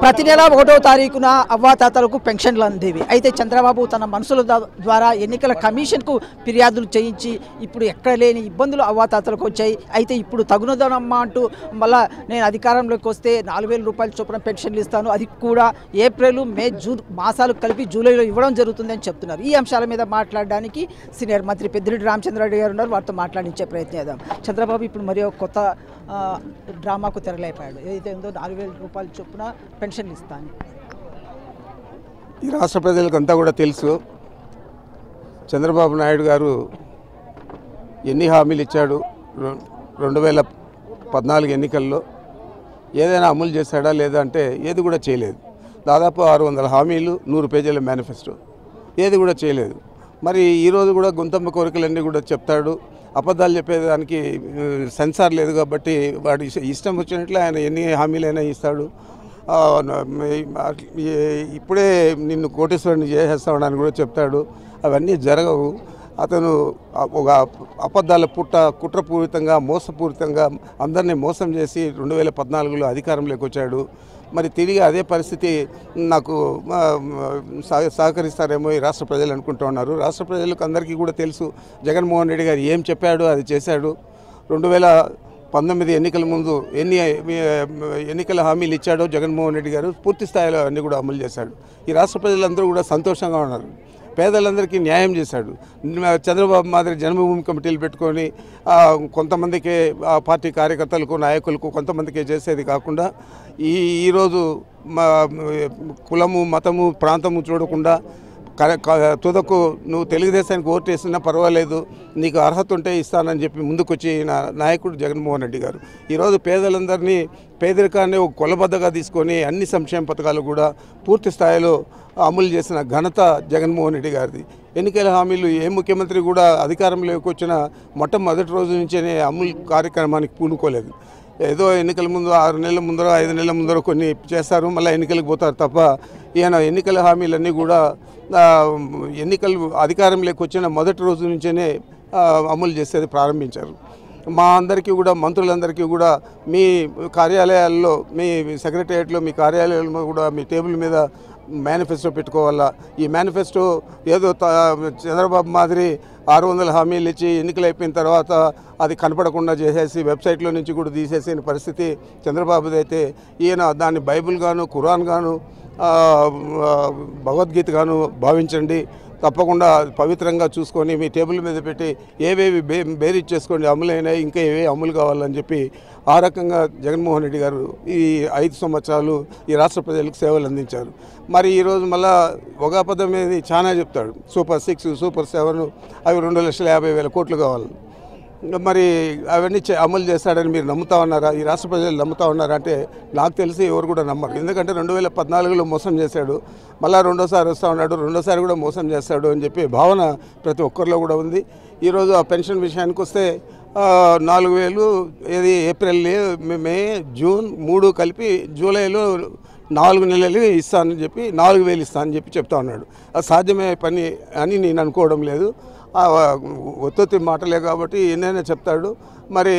ప్రతి నెల 1వ తారీఖున అవ్వాతాతలకు పెన్షన్లు అందేవి. అయితే చంద్రబాబు తన మనుషుల ద్వారా ఎన్నికల కమిషన్కు ఫిర్యాదులు చేయించి ఇప్పుడు ఎక్కడ లేని ఇబ్బందులు అవ్వాతాతలకు వచ్చాయి. అయితే ఇప్పుడు తగునదనమ్మా అంటూ మళ్ళీ నేను అధికారంలోకి వస్తే 4,000 రూపాయల చొప్పున పెన్షన్లు ఇస్తాను, అది కూడా ఏప్రిల్, మే, జూన్ మాసాలు కలిపి జూలైలో ఇవ్వడం జరుగుతుందని చెప్తున్నారు. ఈ అంశాల మీద మాట్లాడడానికి సీనియర్ మంత్రి పెద్దిరెడ్డి రామచంద్రారెడ్డి గారు ఉన్నారు. వారితో మాట్లాడించే ప్రయత్నం చేద్దాం. చంద్రబాబు ఇప్పుడు మరి కొత్త డ్రామాకు తెరలేపాడు. ఏదైతే ఉందో 4,000 రూపాయల చొప్పున పెన్షన్లు ఇస్తాను. ఈ రాష్ట్ర ప్రజలకంతా కూడా తెలుసు చంద్రబాబు నాయుడు గారు ఎన్ని హామీలు ఇచ్చాడు. 2014 ఎన్నికల్లో ఏదైనా అమలు చేశాడా లేదా అంటే ఏది కూడా చేయలేదు. దాదాపు 600 హామీలు, 100 పేజీల మేనిఫెస్టో, ఏది కూడా చేయలేదు. మరి ఈరోజు కూడా గుంతమ్మ కోరికలన్నీ కూడా చెప్తాడు. అబద్ధాలు చెప్పేదానికి సెన్సార్ లేదు కాబట్టి వాడు ఇష్టం వచ్చినట్లు ఆయన ఎన్ని హామీలైనా ఇస్తాడు. ఇప్పుడే నిన్ను కోటేశ్వరుని చేసేస్తామని కూడా చెప్తాడు. అవన్నీ జరగవు. అతను ఒక అబద్ధాల కుట్రపూరితంగా మోసపూరితంగా అందరినీ మోసం చేసి 2014లో అధికారంలోకి వచ్చాడు. మరి తిరిగి అదే పరిస్థితి నాకు సహకరిస్తారేమో ఈ రాష్ట్ర ప్రజలు అనుకుంటూ ఉన్నారు. రాష్ట్ర ప్రజలకు అందరికీ కూడా తెలుసు జగన్మోహన్ రెడ్డి గారు ఏం చెప్పాడో అది చేశాడు. 2019 ఎన్నికల ముందు ఎన్ని ఎన్నికల హామీలు ఇచ్చాడో జగన్మోహన్ రెడ్డి గారు పూర్తి స్థాయిలో అన్నీ కూడా అమలు చేశాడు. ఈ రాష్ట్ర ప్రజలందరూ కూడా సంతోషంగా ఉన్నారు. పేదలందరికీ న్యాయం చేశాడు. చంద్రబాబు మాదిరి జన్మభూమి కమిటీలు పెట్టుకొని కొంతమందికి పార్టీ కార్యకర్తలకు, నాయకులకు కొంతమందికి చేసేది కాకుండా ఈరోజు కులము, మతము, ప్రాంతము చూడకుండా తుదకు నువ్వు తెలుగుదేశానికి ఓటు వేసినా పర్వాలేదు, నీకు అర్హత ఉంటే ఇస్తానని చెప్పి ముందుకొచ్చి నాయకుడు జగన్మోహన్ రెడ్డి గారు ఈరోజు పేదలందరినీ పేదరికాన్ని ఒక కొలబద్దగా తీసుకొని అన్ని సంక్షేమ పథకాలు కూడా పూర్తి స్థాయిలో అమలు చేసిన ఘనత జగన్మోహన్ రెడ్డి గారిది. ఎన్నికల హామీలు ఏ ముఖ్యమంత్రి కూడా అధికారంలోకి వచ్చిన మొట్టమొదటి రోజు నుంచేనే అమలు కార్యక్రమానికి పూనుకోలేదు. ఏదో ఎన్నికల ముందు 6 నెలల ముందర, 5 నెలల ముందర కొన్ని చేస్తారు, మళ్ళీ ఎన్నికలకు పోతారు తప్ప ఈయన ఎన్నికల హామీలన్నీ కూడా ఎన్నికలు అధికారంలోకి వచ్చిన మొదటి రోజు నుంచేనే అమలు చేసేది ప్రారంభించారు. మా అందరికీ కూడా, మంత్రులందరికీ కూడా మీ కార్యాలయాల్లో, మీ సెక్రటేరియట్లో, మీ కార్యాలయాల్లో కూడా మీ టేబుల్ మీద మేనిఫెస్టో పెట్టుకోవాలా. ఈ మేనిఫెస్టో ఏదో చంద్రబాబు మాదిరి 600 హామీలు ఇచ్చి ఎన్నికలు అయిపోయిన తర్వాత అది కనపడకుండా చేసేసి వెబ్సైట్లో నుంచి కూడా తీసేసిన పరిస్థితి చంద్రబాబుది. అయితే ఈయన దాన్ని బైబిల్ గాను, ఖురాన్ గాను, భగవద్గీత గాను భావించండి. తప్పకుండా పవిత్రంగా చూసుకొని మీ టేబుల్ మీద పెట్టి ఏవేవి బేరీజ్ చేసుకోండి, అమలైనాయి, ఇంకా ఏవే అమలు కావాలని చెప్పి ఆ రకంగా జగన్మోహన్ రెడ్డి గారు ఈ 5 సంవత్సరాలు ఈ రాష్ట్ర ప్రజలకు సేవలు అందించారు. మరి ఈరోజు మళ్ళా ఒక అబద్ధం మీద చాలా చెప్తాడు. సూపర్ 6, సూపర్ 7 అవి 2,50,000 కోట్లు కావాలి. మరి అవన్నీ అమలు చేస్తాడని మీరు నమ్ముతా ఉన్నారా? ఈ రాష్ట్ర ప్రజలు నమ్ముతా ఉన్నారా అంటే నాకు తెలిసి ఎవరు కూడా నమ్మరు. ఎందుకంటే 2014లో మోసం చేశాడు, మళ్ళీ రెండోసారి వస్తూ ఉన్నాడు, రెండోసారి కూడా మోసం చేస్తాడు అని చెప్పి భావన ప్రతి ఒక్కరిలో కూడా ఉంది. ఈరోజు ఆ పెన్షన్ విషయానికి వస్తే 4,000 ఏది ఏప్రిల్, మే, జూన్ 3 కలిపి జూలైలో 4 నెలలు ఇస్తానని చెప్పి 4,000 ఇస్తానని చెప్పి చెప్తా ఉన్నాడు. అది సాధ్యమయ్యే పని అని నేను అనుకోవడం లేదు. ఒత్తి మాటలే కాబట్టి ఎన్నైనా చెప్తాడు. మరి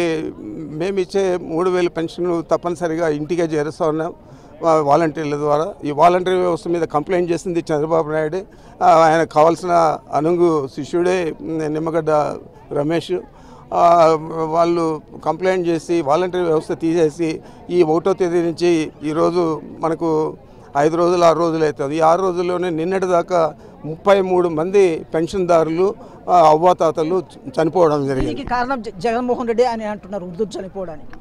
మేము ఇచ్చే 3,000 పెన్షన్ తప్పనిసరిగా ఇంటికే చేరుస్తూ ఉన్నాం వాలంటీర్ల ద్వారా. ఈ వాలంటీర్ వ్యవస్థ మీద కంప్లైంట్ చేసింది చంద్రబాబు నాయుడే. ఆయనకు కావాల్సిన అనుంగు శిష్యుడే నిమ్మగడ్డ రమేష్. వాళ్ళు కంప్లైంట్ చేసి వాలంటీర్ వ్యవస్థ తీసేసి ఈ 1వ తేదీ నుంచి ఈరోజు మనకు 5 రోజులు 6 రోజులు అవుతుంది. ఈ 6 రోజుల్లోనే నిన్నటి దాకా 33 మంది పెన్షన్దారులు, అవ్వాతాతలు చనిపోవడం జరిగింది. కారణం జగన్మోహన్ రెడ్డి అని అంటున్నారు. వృద్ధులు చనిపోవడానికి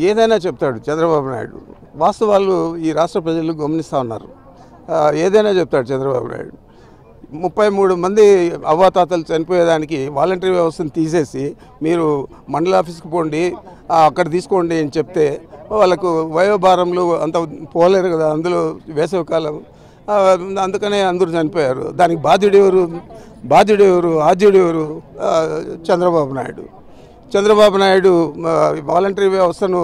ఏదైనా చెప్తాడు చంద్రబాబు నాయుడు. వాస్తవాలు ఈ రాష్ట్ర ప్రజలు గమనిస్తూ ఉన్నారు. ఏదైనా చెప్తాడు చంద్రబాబు నాయుడు. 33 మంది అవ్వాతాతలు చనిపోయేదానికి వాలంటరీ వ్యవస్థను తీసేసి మీరు మండల ఆఫీస్కి పోండి, అక్కడ తీసుకోండి అని చెప్తే వాళ్ళకు వయోభారంలో అంత పోలేరు కదా. అందులో వేసవికాలం, అందుకనే అందరూ చనిపోయారు. దానికి బాధ్యుడెవరు ఆద్యుడెవరు? చంద్రబాబు నాయుడు వాలంటరీ వ్యవస్థను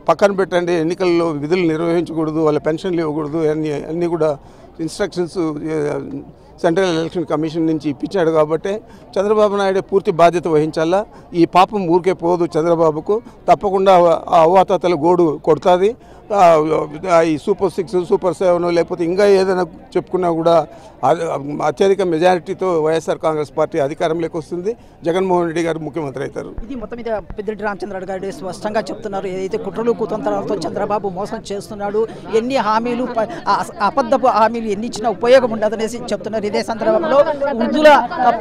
పక్కన పెట్టండి, ఎన్నికల్లో విధులు నిర్వహించకూడదు, వాళ్ళ పెన్షన్లు ఇవ్వకూడదు అన్నీ కూడా ఇన్స్ట్రక్షన్స్ సెంట్రల్ ఎలక్షన్ కమిషన్ నుంచి ఇప్పించాడు కాబట్టి చంద్రబాబు నాయుడు పూర్తి బాధ్యత వహించాలా. ఈ పాపం ఊరికే పోదు చంద్రబాబుకు, తప్పకుండా ఆ అవ్వాతాతల గోడు కొడుతుంది. ఈ సూపర్ 6 సూపర్ 7 లేకపోతే ఇంకా ఏదైనా చెప్పుకున్నా కూడా అత్యధిక మెజారిటీతో వైఎస్ఆర్ కాంగ్రెస్ పార్టీ అధికారంలోకి వస్తుంది. జగన్మోహన్ రెడ్డి గారు ముఖ్యమంత్రి అవుతారు. ఇది మొత్తం మీద పెద్దిరెడ్డి రామచంద్రరావు గారు స్పష్టంగా చెప్తున్నారు. ఏదైతే కుట్రలు కుతంత్రాలతో చంద్రబాబు మోసం చేస్తున్నాడు, ఎన్ని హామీలు అబద్ధపు హామీలు ఎన్ని ఇచ్చినా ఉపయోగం ఉండదనేసి చెప్తున్నారు. ఇదే సందర్భంలో వృద్ధుల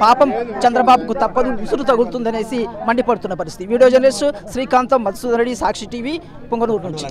పాపం చంద్రబాబుకు తప్పదు, ఉసురు తగులుతుందనేసి మండిపడుతున్న పరిస్థితి. వీడియో జర్నలిస్టు శ్రీకాంతం, మధుసూదన్ రెడ్డి, సాక్షి టీవీ, పొంగనూరు నుంచి.